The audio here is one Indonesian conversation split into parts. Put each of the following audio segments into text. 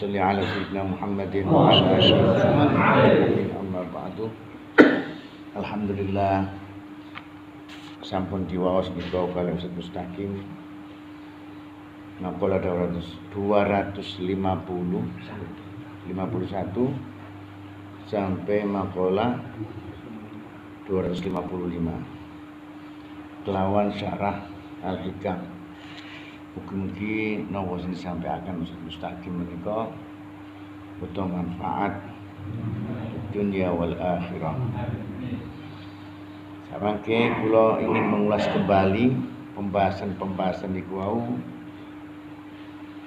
sholli ala sayyidina Muhammadin wa ala alihi wasallam. Amma ba'du. Alhamdulillah sampun diwaos nika kalih Ustaz Mustaqim. Napa 251 sampai maqalah 255 kelawan syarah Al-Hikam. Mugi-mugi napa sing disampaikan Ustaz Mustaqim menika betul manfaat dunia wal akhirah. Samangke kula ingin mengulas kembali pembahasan niku wau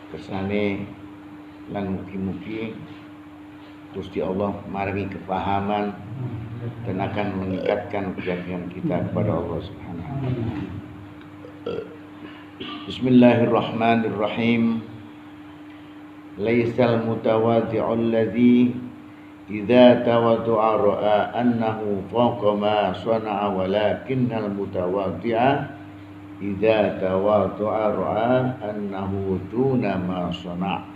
kersane lan mugi-mugi Gusti Allah maringi kepahaman dan akan meningkatkan keyakinan kita kepada Allah Subhanahu wa taala. Bismillahirrahmanirrahim. Laisal mutawadhi'ul ladzi idza tawaddu'a ra'a annahu fawqa ma sana'a walakinnal mutawadhi'a idza tawaddu'a ra'a annahu duna ma sana'a.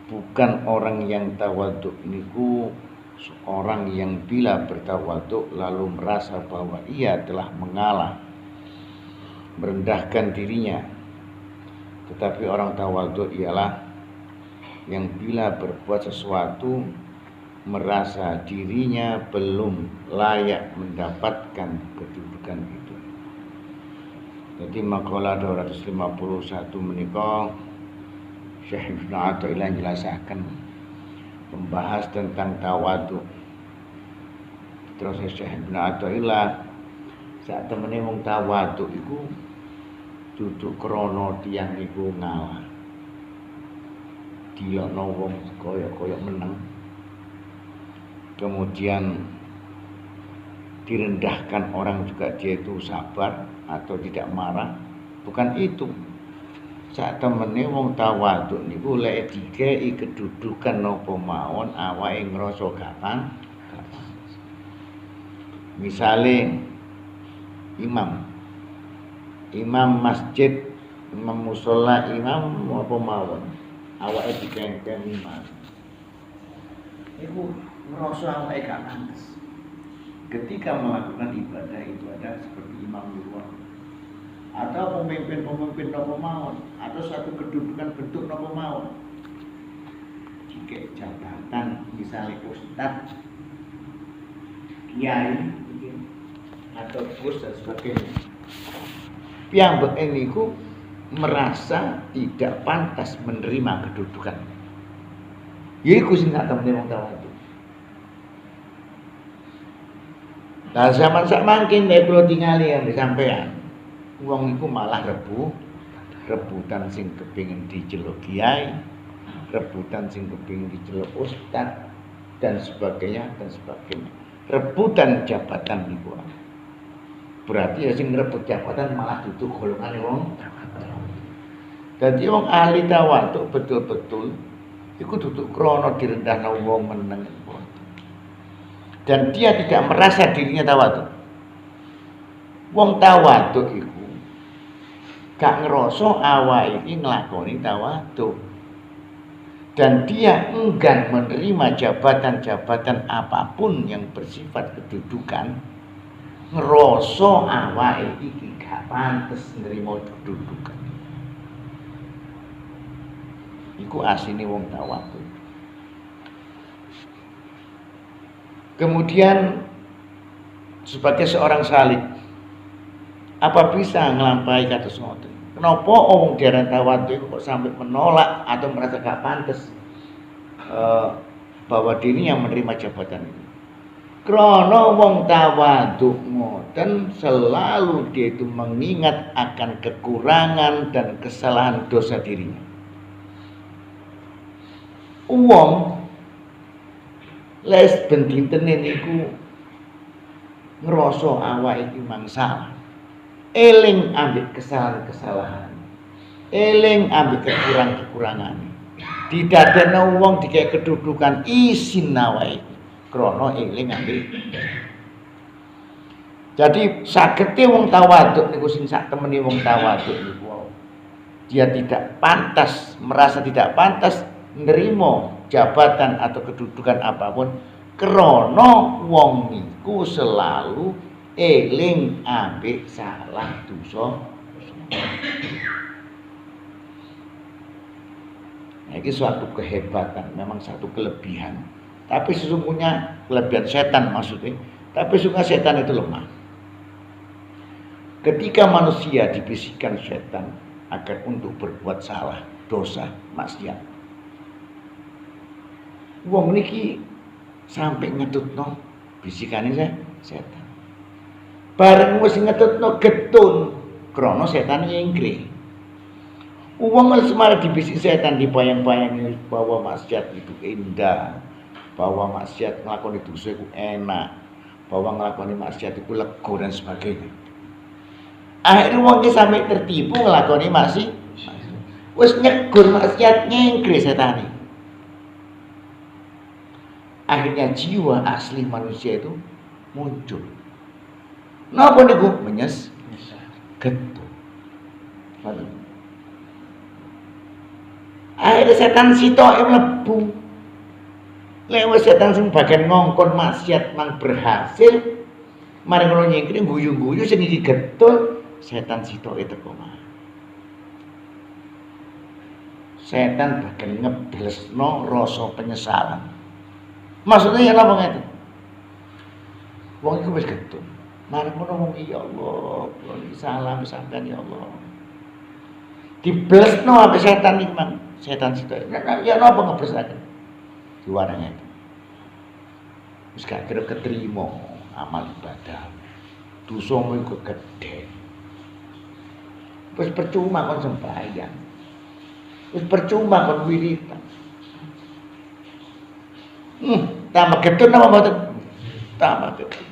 Bukan orang yang tawaduk niku seorang yang bila bertawaduk lalu merasa bahwa ia telah mengalah, merendahkan dirinya. Tetapi orang tawaduk ialah yang bila berbuat sesuatu merasa dirinya belum layak mendapatkan kedudukan itu. Jadi maqalah 251 menika Syekh Ibnu Athaillah menjelaskan membahas tentang tawaduk. Terus Syekh Ibnu Athaillah sak temene wong tawaduk iku duduk krana tiyang iku ngalah. Dilokno wong kaya meneng. Kemudian direndahkan orang juga dia itu sabar atau tidak marah. Bukan itu. Sak temene wong tawaduk niku lek dikei kedudukan napa mawon awake ngrasa gampang. Misale imam masjid, imam mushola, imam apa mawon awake dikengken imam. Iku ngrasa awake gak pantes. Ketika melakukan ibadah seperti imam luar atau pemimpin napa mawon atau satu kedudukan bentuk napa mawon, jika jabatan misalnya ustaz, kiai atau gus dan sebagainya, piyambak niku merasa tidak pantas menerima kedudukan. Iku sing sak temene wong tawaduk. Lah zaman sak mangkin nek kula tingali yang disampaikan wong iku malah rebutan sing kepengin diceluk kiai, rebutan sing kepengin diceluk ustaz dan sebagainya. Rebutan jabatan niku. Berarti ya sing rebut jabatan malah duduk golongane wong tawaduk. Dadi wong ahli tawaduk betul-betul iku duduk krana direndahna wong meneng. Dan dia tidak merasa dirinya tawaduk. Wong tawaduk iku gak ngerasa awake iki nglakoni tawaduk. Dan dia enggan menerima jabatan-jabatan apapun yang bersifat kedudukan, ngerasa awake iki gak pantes nerima kedudukan. Iku asline wong tawaduk. Kemudian sebagai seorang salik, apa bisa ngelampaui kados ngoten? Kenapa wong diaran tawaduk kok sampai menolak atau merasa gak pantas bahwa dirinya menerima jabatan itu? Krana wong tawaduk ngoten selalu dia itu mengingat akan kekurangan dan kesalahan dosa dirinya. Wong les ben dintene niku ngrasa awake iki mangsa. Eling ambil kesalahan-kesalahan, eling ambil kekurangan-kekurangan. Didadekno wong dikek kedudukan isin awake krana eling ambil. Jadi sagete wong tawaduk niku sing sak temene wong tawaduk niku dia tidak pantas, merasa tidak pantas nerimo jabatan atau kedudukan apapun, krana wong iku selalu eling ambek salah dosa. Nah, ini suatu kehebatan, memang satu kelebihan. Tapi sesungguhnya kelebihan setan maksudnya. Tapi sesungguhnya setan itu lemah. Ketika manusia dibisikkan setan agar untuk berbuat salah, dosa, maksiat, wong niki sampai ngetutno bisikane setan. Bareng wis ngetutno getun, krana setan nyingkri. Wong malah dibisik setan, dibayang-bayangi bahwa maksiat itu indah, bahwa maksiat nglakoni dosa itu enak, bahwa nglakoni maksiat itu lega dan sebagainya. Akhirnya wong iki sampai tertipu nglakoni maksiat. Wis nyegur maksiat nyengkri setane. Akhirnya jiwa asli manusia itu muncul. Napa niku? Getun. Akhirnya setan sitoke mlebu. Lewat setan sing bagian ngongkon maksiat mang berhasil, mari ngono nyengkri guyu-guyu sing iki getun, setan sitoke teko mah. Setan bagian ngeblesno rasa penyesalan. Maksudnya ya napa ngeten? Wong iku wis getun. Mari ngono wong ya Allah, kula salah sampean ya Allah. Diblesno ambek setan iki mang. Setan situ, ya napa ngeblesake? Diwarane. Wis gak kira ketrimo amal ibadah. Dosamu iku gedhe. Wis percuma kon sembahyang. Wis percuma kon wiridan. Tambah getun apa mboten? Tambah getun.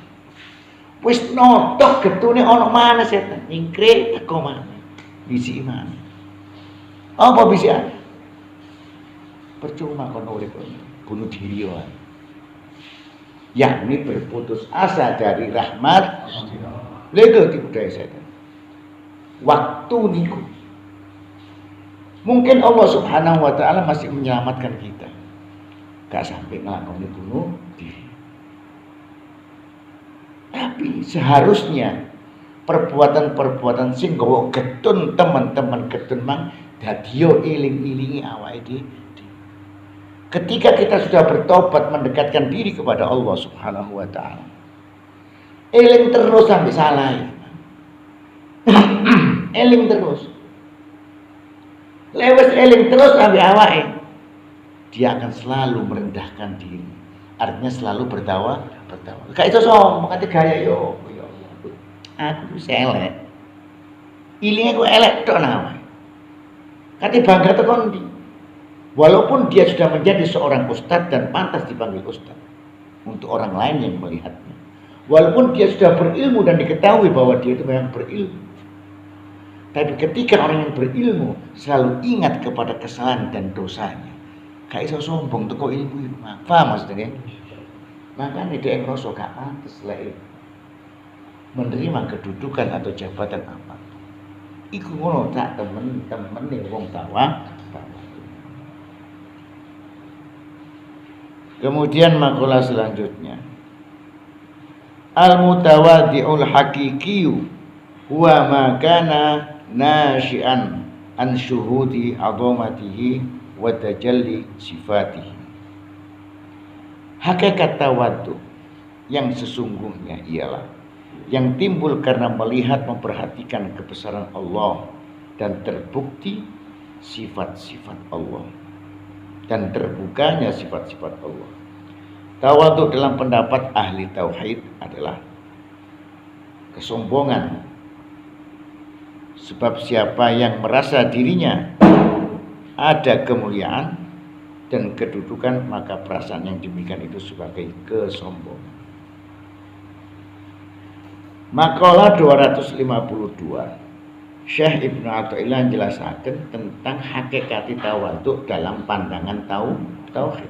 Wis notok getune ana mana setan? Nyingkre teko mana? Bisi mana? Apa bisa? Percuma kon urip bunuh diri wae. Yakni berputus asa dari rahmat. Lego tipu daya setan. Waktu niku mungkin Allah Subhanahu wa taala masih menyelamatkan kita. Gak sampai nglakoni bunuh diri. Tapi seharusnya perbuatan-perbuatan sing nggawa getun teman-teman getun mang dadi yo iling-ilingi awake dhewe. Ketika kita sudah bertobat mendekatkan diri kepada Allah Subhanahu wa taala. Eling terus sampai salah. Eling terus. Lewat eling terus sampai awake. Dia akan selalu merendahkan diri. Artinya selalu bertawa. Gak iso sombong kate gaya yo. Aku wis elek. Ilinge ku elek tok nang. Kate bangga tekan ndi? Walaupun dia sudah menjadi seorang ustadz dan pantas dipanggil ustadz untuk orang lain yang melihatnya. Walaupun dia sudah berilmu dan diketahui bahwa dia itu memang berilmu. Tapi ketika orang yang berilmu selalu ingat kepada kesalahan dan dosanya, gak iso sombong teko ilmu. Apa maksudnya? Makanya dia ngerasa gak pantas lah menerima kedudukan atau jabatan apa. Iku ngono tak temen-temen wong tawa. Kemudian makalah selanjutnya, al-mutawaddi'ul haqiqiyu huwa ma kana nasyi'an an syuhudi 'azamatihi wa tajalli sifatihi. Hakikat tawaddu yang sesungguhnya ialah yang timbul karena melihat memperhatikan kebesaran Allah dan terbukti sifat-sifat Allah dan terbukanya sifat-sifat Allah. Tawadhu dalam pendapat ahli tauhid adalah kesombongan. Sebab siapa yang merasa dirinya ada kemuliaan dan kedudukan, maka perasaan yang demikian itu sebagai kesombongan. Makalah 252. Syekh Ibnu Athaillah menjelaskan tentang hakikat tawadhu dalam pandangan tauhid.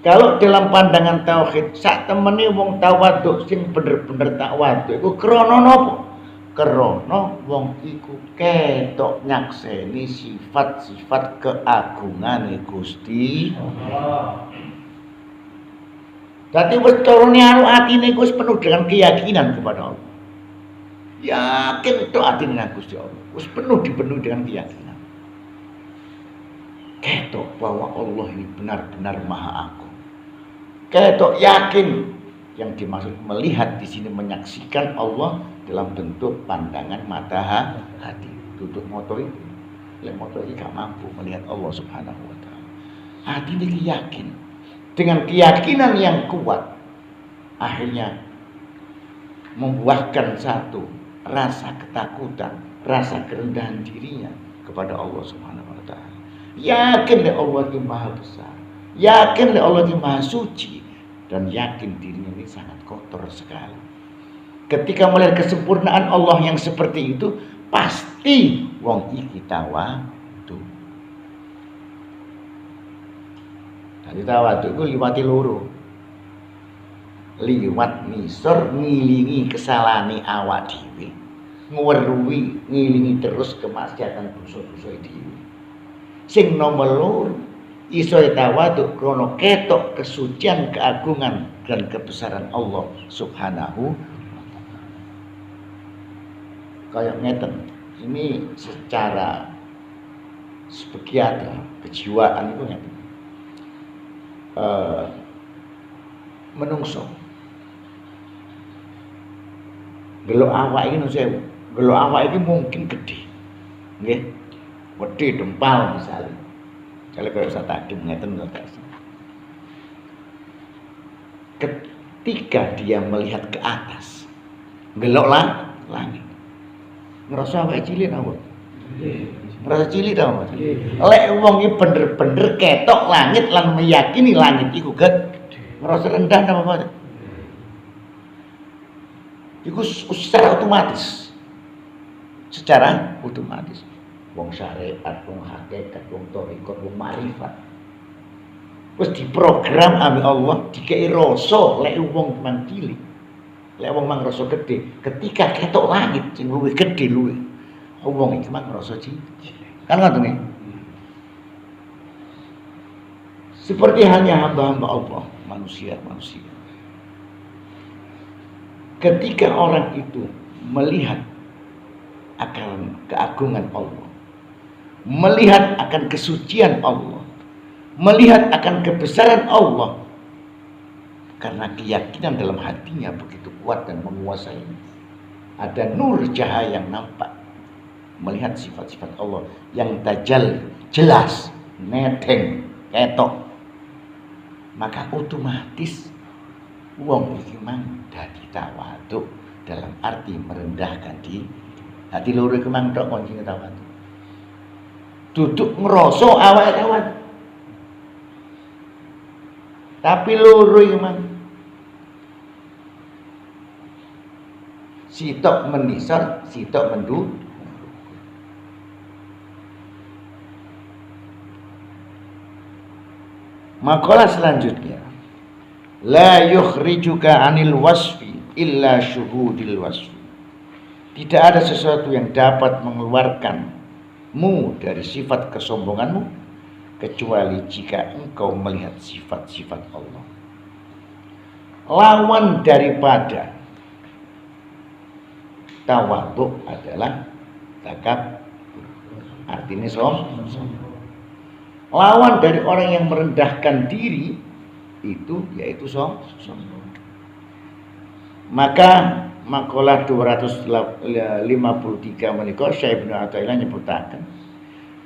Kalau dalam pandangan tauhid, sak temene wong tawadhu sing bener-bener tawadhu iku krana napa? Krana wong iku ketok nyakseni sifat-sifat keagungane Gusti Allah. Dadi wis turune atine wis penuh dengan keyakinan kepada Allah. Yakin tok atine nang Gusti Allah. Wis dipenuhi dengan keyakinan. Ketok bahwa Allah ini benar-benar Maha Agung. Ketok yakin, yang dimaksud melihat di sini menyaksikan Allah dalam bentuk pandangan mata hati. Duduk motor itu, motor ini gak mampu melihat Allah Subhanahu wa taala. Hati ini yakin. Dengan keyakinan yang kuat, akhirnya membuahkan satu rasa ketakutan, rasa kerendahan dirinya kepada Allah Subhanahu wa taala. Yakin Allah itu Maha Besar, yakin Allah itu Maha Suci, dan yakin dirinya ini sangat kotor sekali. Ketika melihat kesempurnaan Allah yang seperti itu, pasti wong iki tawadhu. Jadi tawadhu itu liwati loro. Liwat nisor ngilingi kesalahane awak dhewe. Ngweruhi ngilingi terus kemaksiatan dosa-dosa dhewe. Sing nomor loro iso tawadhu krana ketok kesucian, keagungan dan kebesaran Allah Subhanahu wa taala. Kayak ngeten. Ini secara psikiater, kejiwaan itu ngeten. Menungso gelok awak iki nusewu, gelok awak iki mungkin gede. Nggih. Wedhi dempal misalnya. Kalau saya tadi ngeten lho. Ketika dia melihat ke atas, geloklah langit. Ngerasa awake cilik apa? Ngerasa cilik ta apa? Lek wong iki bener-bener ketok langit lan meyakini langit iku gede. Ngerasa rendah ta apa? Iku secara otomatis. Secara otomatis. Wong syariat, wong hakikat, wong thariqat, wong makrifat. Wis diprogram ambek Allah, dikei rasa lek wong mang cilik. Lek wong mang rasa gede, ketika ketok langit sing luwih gede luwih. Wong iki mang rasa cilik. Kan ngoten iki. Seperti hanya hamba-hamba Allah, manusia-manusia. Ketika orang itu melihat akan keagungan Allah, melihat akan kesucian Allah, melihat akan kebesaran Allah, karena keyakinan dalam hatinya begitu kuat dan menguasai, ada nur cahaya yang nampak, melihat sifat-sifat Allah yang tajal, jelas, neteng, ketok, maka otomatis wong iki mang dadi tawadhu dalam arti merendahkan diri. Hati loro iku mang tok kon sing tawadhu. Duduk ngrasa awake tawadhu. Tapi loro iku mang sitok menisor, sitok mendu. Makalah selanjutnya, la yukhrijuka anil wasfi illa syuhudil wasfi. Tidak ada sesuatu yang dapat mengeluarkanmu dari sifat kesombonganmu kecuali jika engkau melihat sifat-sifat Allah. Lawan daripada tawadhu adalah takabur. Artinya sombong. Lawan dari orang yang merendahkan diri itu yaitu sombong. Maka makalah 253 menika Syekh Ibnu Athaillah nyebutaken,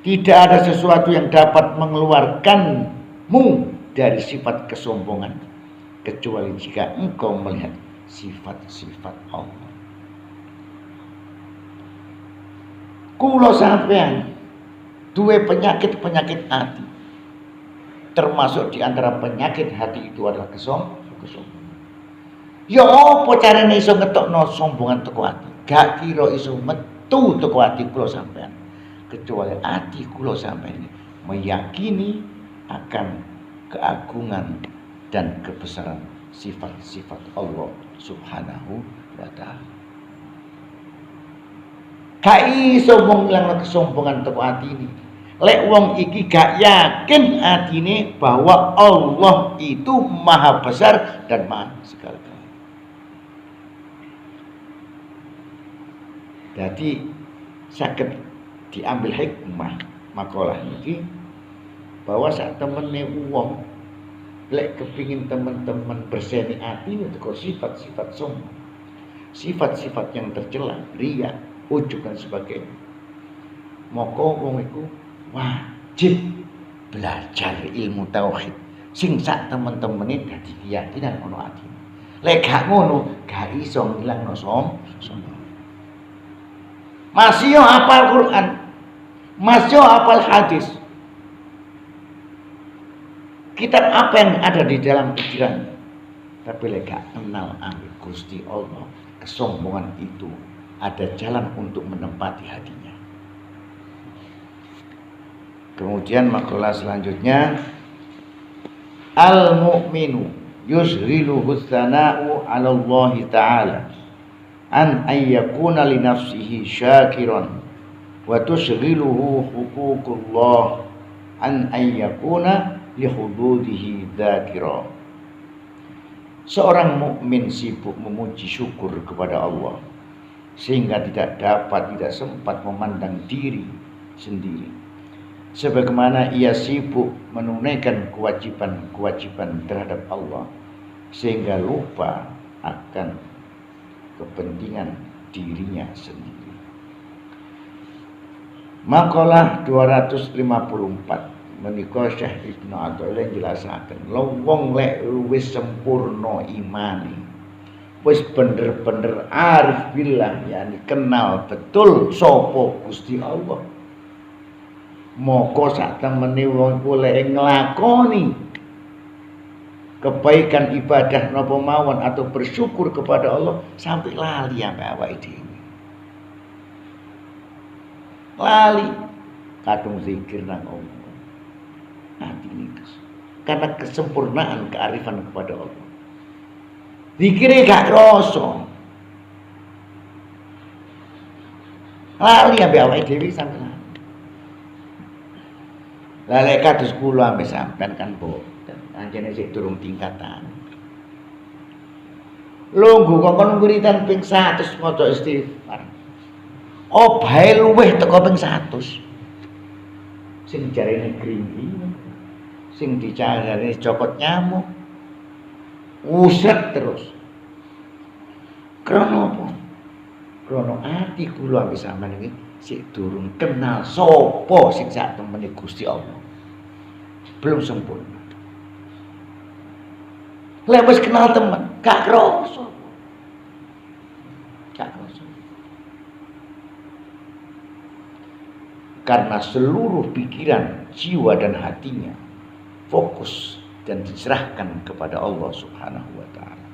tidak ada sesuatu yang dapat mengeluarkanmu dari sifat kesombongan kecuali jika engkau melihat sifat-sifat Allah. Kula sampean duwe penyakit-penyakit hati. Termasuk di antara penyakit hati itu adalah kesombongan. Ya apa carane iso ngetokno sombongan teko ati? Gak kira iso metu teko ati kula sampean. Kecuali ati kula sampean ini meyakini akan keagungan dan kebesaran sifat-sifat Allah Subhanahu wa taala. Gak iso wong ngilangno kesombongan teko atine. Lek wong iki gak yakin atine bahwa Allah itu maha besar dan maha segala-galanya. Jadi saged diambil hikmah makalah iki bahwa saat temene wong lek kepingin teman-teman berseni atine teko sifat-sifat sombong, sifat-sifat yang tercela, riya, ujub dan sebagainya. Moko wong iku wajib belajar ilmu tauhid sing sak temen-temene dadi keyakinan ono atine. Lek gak ngono, gak iso ngilangno sombong. Masih yo hafal Quran, masih yo hafal hadis. Kitab apa yang ada di dalam pikiran, tapi lek gak kenal ambek Gusti Allah, kesombongan itu ada jalan untuk menempati hatinya. Kemudian makalah selanjutnya, al-mu'minu yusghiluhu tsana'u 'ala Allah ta'ala an ayyakuna li nafsihi syakiran wa tushghiluhu huququllah an ayyakuna li hududihi dzakira. Seorang mukmin sibuk memuji syukur kepada Allah sehingga tidak sempat memandang diri sendiri, sebagaimana ia sibuk menunaikan kewajiban terhadap Allah sehingga lupa akan kepentingan dirinya sendiri. Makalah 254 menika Syekh Ibnu Athaillah njelasaken wong lek wis sempurna imane, wis bener-bener arif billah, yakni kenal betul sapa Gusti Allah, moko sak temene wong iku lek nglakoni kebaikan ibadah napa mawon atau bersyukur kepada Allah sampai lali ambek awake dhewe. Lali kadung zikir nang Allah. Hati ini karena kesempurnaan kearifan kepada Allah. Zikire gak rasa. Lali ambek awake dhewe sampai lali. Lah lek kados kula ambek sampean kan boten, anjene sik durung tingkatan. Lungguh kok wiridan ping 100 maca istighfar. Obahe luweh teko ping 100. Sing jarene gringgi, sing dicarane cokot nyamuk. Usret terus. Krono apa? Krono ati kula ambek sampean iki sik durung kenal sapa sing sak temene Gusti Allah. Belum sempurna. Lek wis kenal temen, gak kroso. Gak kroso. Karena seluruh pikiran, jiwa dan hatinya fokus dan diserahkan kepada Allah Subhanahu wa taala.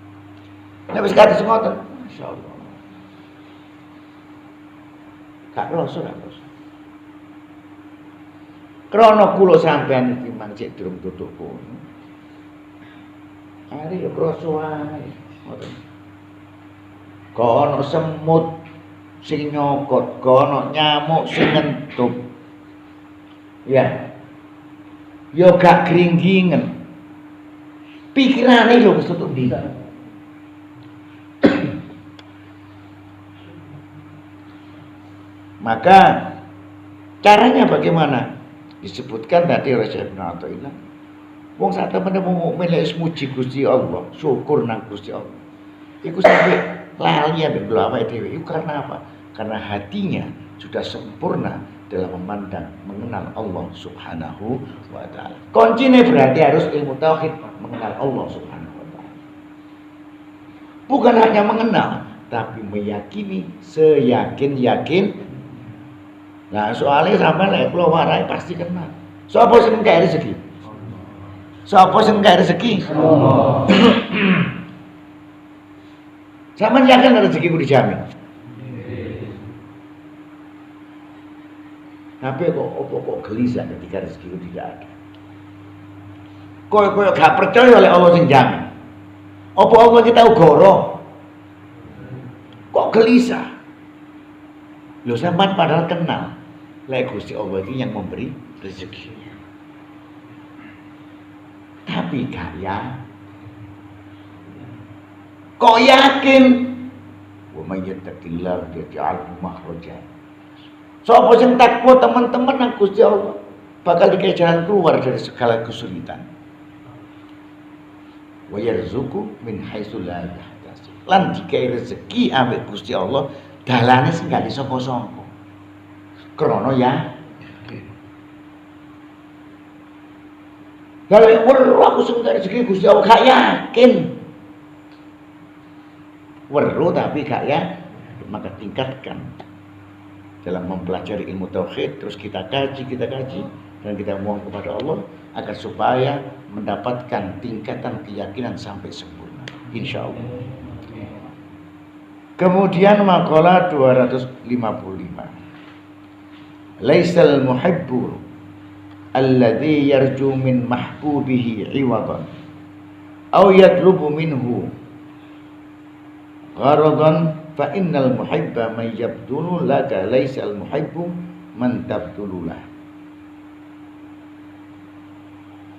Lek wis kados ngoten, masyaallah. Gak kroso, gak kroso. Krana kula sampean iki mangcik durung tutuk kono. Ari yo kroso wae. Ngoten. Kok ana semut sing nyokot, kok ana nyamuk sing ngentup. Ya. Yo gak gringgingen. Pikirane lho wis tutuk ndi. Maka caranya bagaimana? Disebutkan tadi oleh Syekh Ibnu Athaillah. Wong sak temene mukmin lek muji Gusti Allah, syukur nang Gusti Allah. Iku sampai lali ambek awake dhewe. Iku karena apa? Karena hatinya sudah sempurna dalam memandang, mengenal Allah Subhanahu wa taala. Kuncinya berarti harus ilmu tauhid, mengenal Allah Subhanahu wa taala. Bukan hanya mengenal, tapi meyakini seyakin-yakin. Nah, soalnya sampai lek kula warai pasti kenal. Sapa sing gawe rezeki? Sapa sing gawe rezeki? Allah. Sampeyan yakin rezeki ku dijamin? Tapi kok gelisah ketika rezeki ku tidak ada. Kok gak percaya oleh Allah sing jamin. Apa Allah kita ugoro? Kok gelisah? Lho sampean padahal kenal lek Gusti Allah ini yang memberi rezeki. Tapi kaya kok yakin wa may yattaqillah yaj'al makhraja. Sapa sing takwa teman-teman nang Gusti Allah bakal dikei jalan keluar dari segala kesulitan. Wa yarzuqu min haitsu la yahtasib. Lan dikei rezeki ambek Gusti Allah dalane sing gak disangka-sangka. Krana ya kalau weruh aku sing rezeki Gusti Allah gak yakin. Weruh tapi gak ya, maka tingkatkan dalam mempelajari ilmu tauhid, terus kita kaji dan kita mohon kepada Allah agar supaya mendapatkan tingkatan keyakinan sampai sempurna, insyaallah. Kemudian makalah 255. Laisal muhibbu alladhi yarju min mahbubihi iwadan aw yatlubu minhu gharadan fa innal muhibba man yabdulu laka laisal muhibbu man tabdululah.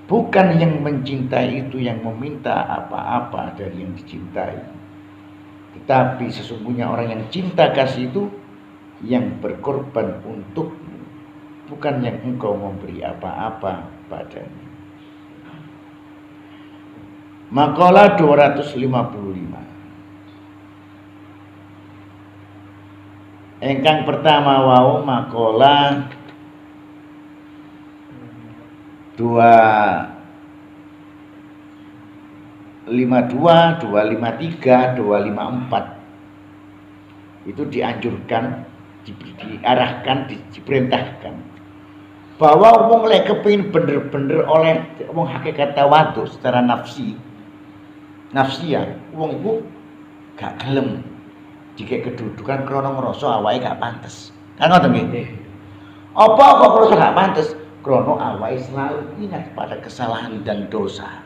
Bukan yang mencintai itu yang meminta apa-apa dari yang dicintai, tetapi sesungguhnya orang yang cinta kasih itu yang berkorban untukmu, bukan yang engkau memberi apa-apa padanya. Makalah 255. Engkang pertama wau makalah 252, 253, 254 itu dianjurkan, diarahkan, diperintahkan bahwa wong lek kepengin bener-bener oleh wong hakikat tawadhu secara nafsian, wong iku gak gelem jika kedudukan krana ngrasa awake gak pantes. Kan ngoten nggih. Apa kok ngrasa gak pantes? Krana awake selalu ingat pada kesalahan dan dosa.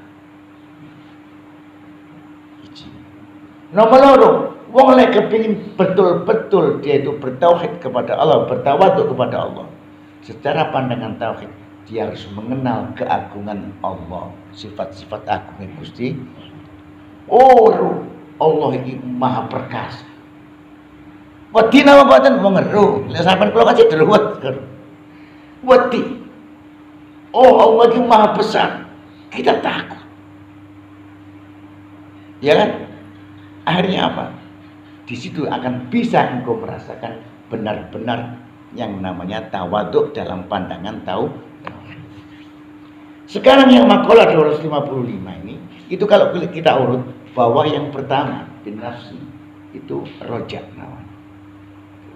Nomor loro, wong lek kepengin betul-betul dia itu bertauhid kepada Allah, bertawadhu kepada Allah. Secara pandangan tauhid, dia harus mengenal keagungan Allah, sifat-sifat agung Gusti. Oh, Allah ini Maha Perkasa. Wedi napa boten wong ngeru. Lek sampean kula kasih deluwet. Wedi. Oh, Allah ini Maha Besar. Kita takut. Ya kan? Akhirnya apa? Di situ akan bisa engkau merasakan benar-benar yang namanya tawadhu dalam pandangan Sekarang yang makalah 255 ini, itu kalau kita urut bahwa yang pertama bin nafsi itu rojak namanya.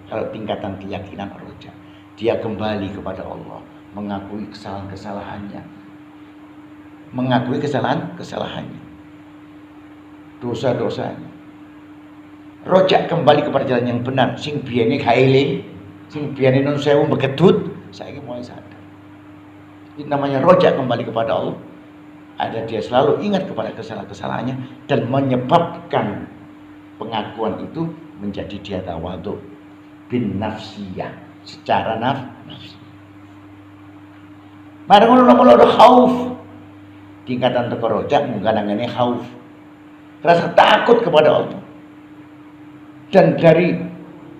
Kalau tingkatan keyakinan rojak, dia kembali kepada Allah, mengakui kesalahan-kesalahannya, dosa-dosanya. Rojak kembali kepada jalan yang benar. Sing biyene gak eling, sing biyene nun sewu bekedut, saiki mulai sadar. Itu namanya rojak kembali kepada Allah. Ada dia selalu ingat kepada kesalahan-kesalahannya dan menyebabkan pengakuan itu menjadi dia tawadhu bin nafsiyah, secara nafsi. Bareng ngono ada khauf. Tingkatan teko rojak mungkin khauf. Rasa takut kepada Allah. Dan dari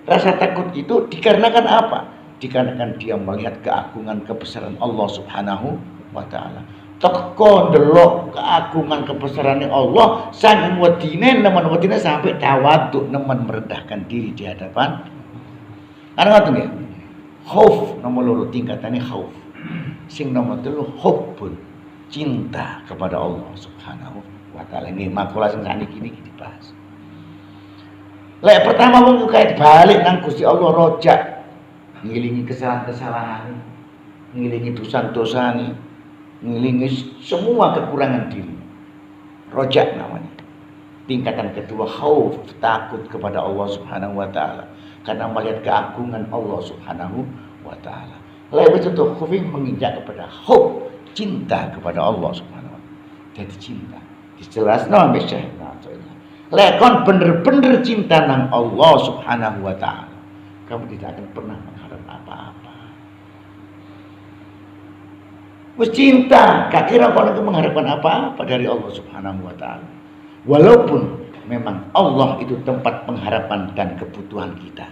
rasa takut itu dikarenakan apa? Dikarenakan dia melihat keagungan kebesaran Allah Subhanahu wa taala. Teko ndelok keagungan kebesarannya Allah, saking wedine nemen wedine sampai tawadhu, nemen merendahkan diri di hadapan. Ana ngoten nggih. Khauf nomor loro tingkatane khauf. Sing nomor telu hubbun, cinta kepada Allah Subhanahu wa taala. Ini makalah sing saniki iki dibahas. Lek pertama wong kaya balik nang Gusti Allah rojak, ngilingi kesalahan-kesalahan, ngilingi dosa-dosane, ngilingi semua kekurangan diri. Rojak namanya. Tingkatan kedua khauf, takut kepada Allah Subhanahu wa taala karena melihat keagungan Allah Subhanahu wa taala. Lek itu khauf menginjak kepada hub, cinta kepada Allah Subhanahu wa taala. Jadi cinta. Dijelasno ambek Syekh. Lek kon bener-bener cinta nang Allah Subhanahu wa taala, kamu tidak akan pernah mengharap apa-apa. Wis cinta, gak kira kono mengharapkan apa-apa dari Allah Subhanahu wa taala. Walaupun memang Allah itu tempat pengharapan dan kebutuhan kita.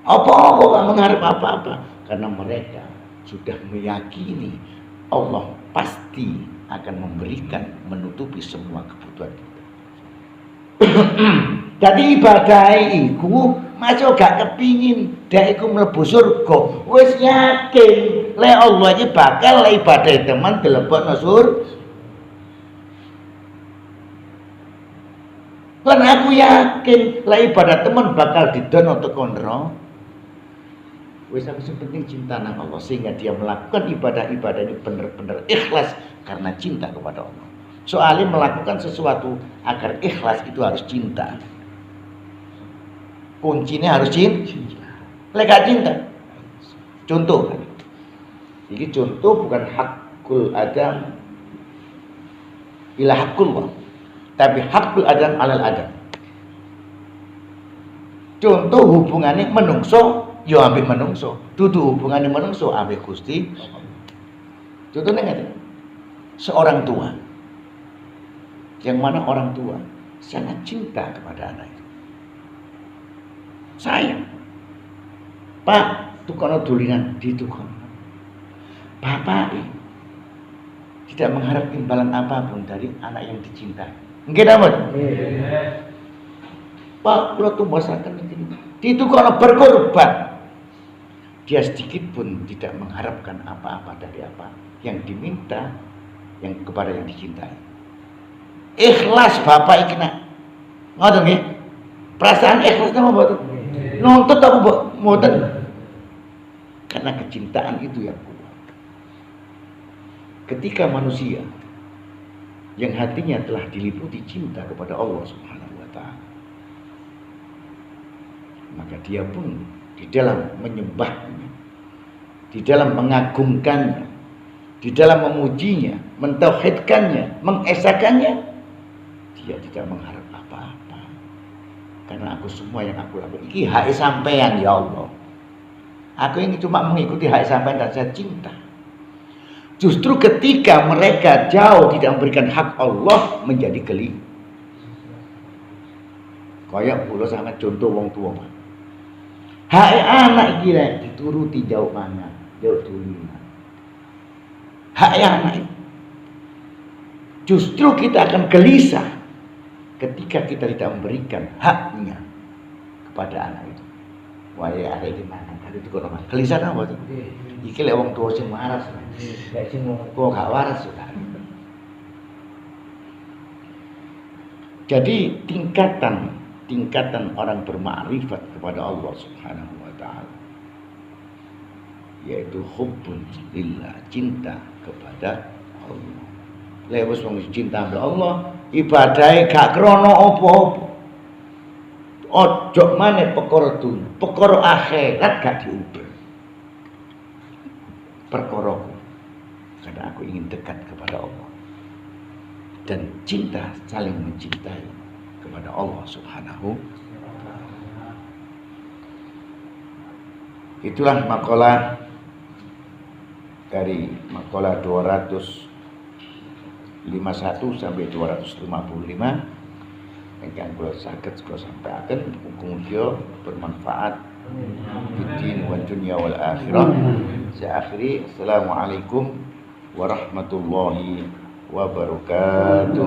Apa gak mengharap apa-apa? Karena mereka sudah meyakini Allah pasti akan memberikan, menutupi semua kebutuhan kita. Jadi ibadah iku masuk gak kepingin dek iku mlebu surga. Wis yakin le Allah iki bakal le ibadah teman dilebokno surga. Lan aku yakin le ibadah teman bakal didono teko neraka. Wis aku penting cinta nang Allah sehingga dia melakukan ibadah-ibadah ini benar-benar ikhlas karena cinta kepada Allah. Soalnya melakukan sesuatu agar ikhlas itu harus cinta. Kuncinya harus cinta. Lek cinta. Contoh. Ini contoh bukan hakul adam ila hakullah, tapi hakul adam alal adam. Contoh hubungannya menungso yo ambek menungso, dudu hubungannya menungso ambek Gusti. Contohnya nggak? Seorang tua, yang mana orang tua sangat cinta kepada anaknya. Sayang, Pak, tukono dulinan di tukono. Bapak tidak mengharap imbalan apapun dari anak yang dicintai. Nggih napa? Pak, kula tumbasaken iki. Di tukono berkorban. Dia sedikit pun tidak mengharapkan apa-apa dari apa yang diminta yang kepada yang dicintai. Ikhlas bapak iki nak. Ngoten nggih? Perasaan ikhlas napa mboten? Nuntut apa mboten? Karena kecintaan itu yang kuat. Ketika manusia yang hatinya telah diliputi cinta kepada Allah Subhanahu wa taala, maka dia pun di dalam menyembahnya, di dalam mengagungkannya, di dalam memujinya, mentauhidkannya, mengesakannya, dia tidak mengharap apa-apa. Karena aku semua yang aku lakukan iki hak sampean ya Allah. Aku ini cuma mengikuti hak sampean dan saya cinta. Justru ketika mereka jauh tidak memberikan hak Allah menjadi geli. Kayak kula sama contoh wong tua. Hak anak gila dituruti jauh mana, jauh dunia. Hak anak justru kita akan gelisah ketika kita tidak memberikan haknya kepada anak itu. Wah ya ada di mana? Ada di kono. Gelisah apa tuh? Iki lek wong tua sing waras. Lek sing kok gak waras sudah. Jadi tingkatan orang bermakrifat kepada Allah Subhanahu wa taala yaitu hubbun lillah, cinta kepada Allah. Lek wis wong cinta kepada Allah, ibadahe gak krana apa-apa. Ojo maneh perkara dunya, perkara akhirat gak diuber. Perkaraku karena aku ingin dekat kepada Allah dan cinta saling mencintai kepada Allah Subhanahu. Itulah makalah dari makalah 251 sampai 255 ingkang kula saged kula sampaikan, muga-muga bermanfaat fiddin wa dunya wal akhirah. Saya akhiri, assalamualaikum warahmatullahi wabarakatuh.